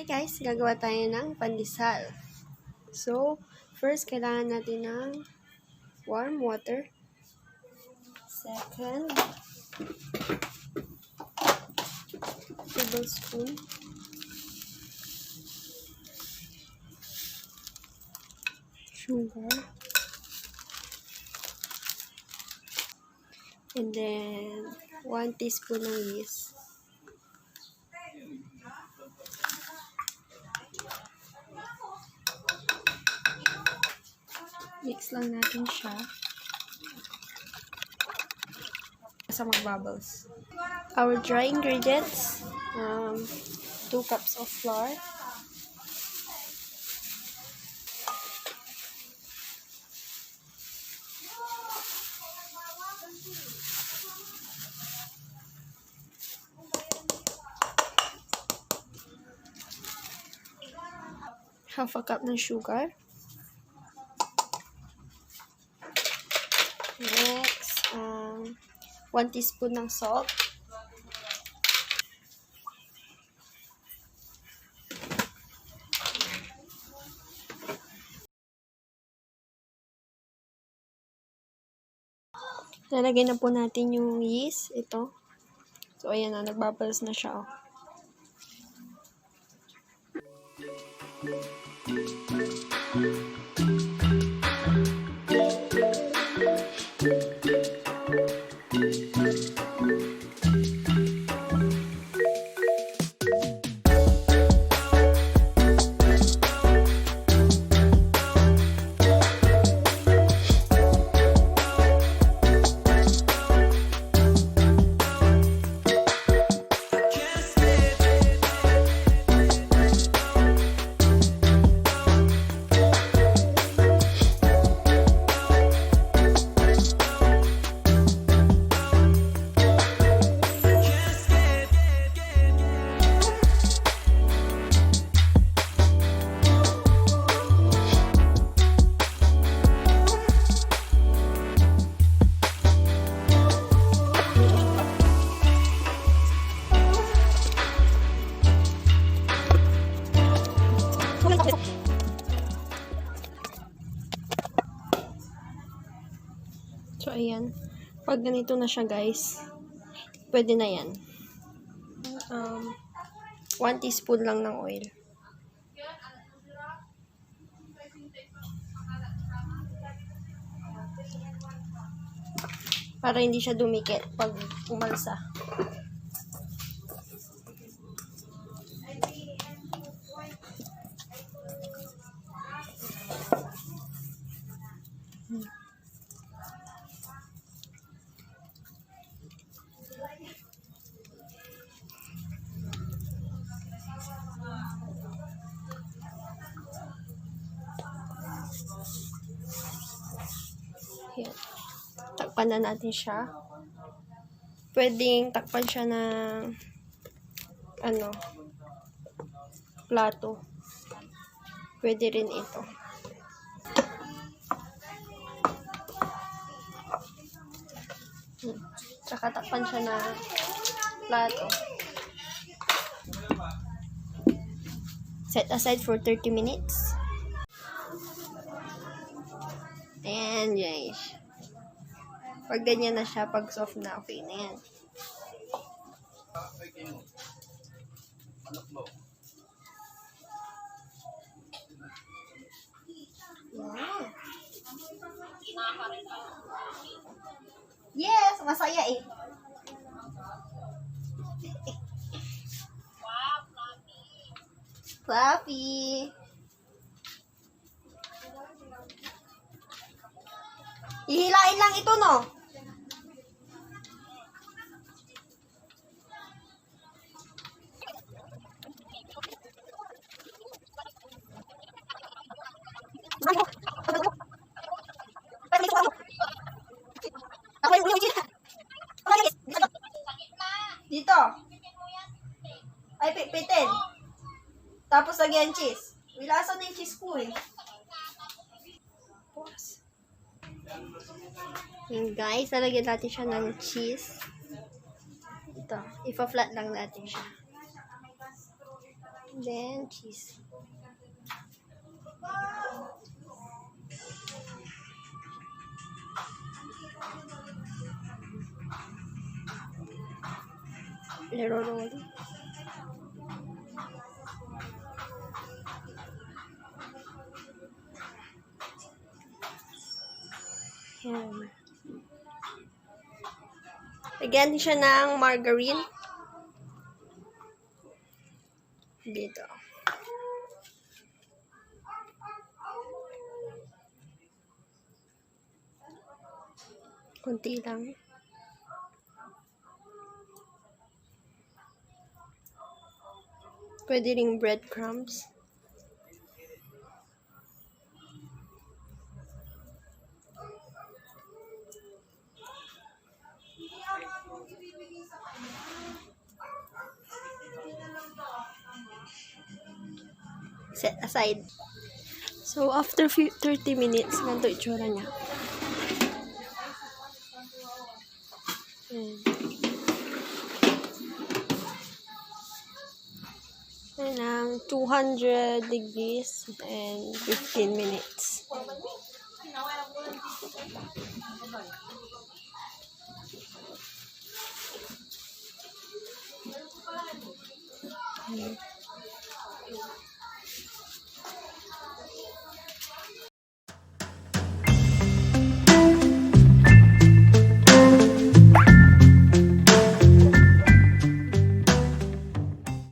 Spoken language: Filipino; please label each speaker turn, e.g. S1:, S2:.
S1: Hi guys, gagawa tayo ng pandesal. So, first kailangan natin ng warm water. Second, tablespoon. Sugar. And then, 1 teaspoon ng yeast. Mix lang natin siya sa mag-bubbles. Our dry ingredients, 2 cups of flour, half a cup ng sugar. Next, 1 teaspoon ng salt. Lalagay na po natin yung yeast, ito. So, ayan na, nagbubbles na siya. Oh. So, ayan. Pag ganito na siya, guys, pwede na yan. 1 teaspoon lang ng oil. Para hindi siya dumikit pag umalsa. Yan. Takpan na natin siya. Pwedeng takpan siya ng plato. Pwede rin ito. Tsaka takpan siya ng plato. Set aside for 30 minutes. Ayan, guys. Pag ganyan na siya, pag soft na, okay na yan. Wow. Yes, masaya eh. Wow, fluffy. Ihilain lang ito, no? Dito. Ay, pipitin. Tapos lagyan cheese. Wilasan na yung cheese ko eh. Yung guys, lalagyan natin siya ng cheese. Ito, ipa-flat lang natin siya. Then, cheese. Lero-roll. Yan. Lagyan siya ng margarine. Dito. Kunti lang. Pwede ring breadcrumbs. Set aside. So, after 30 minutes, ganito itsura niya. Yan ang 200 degrees and 15 minutes.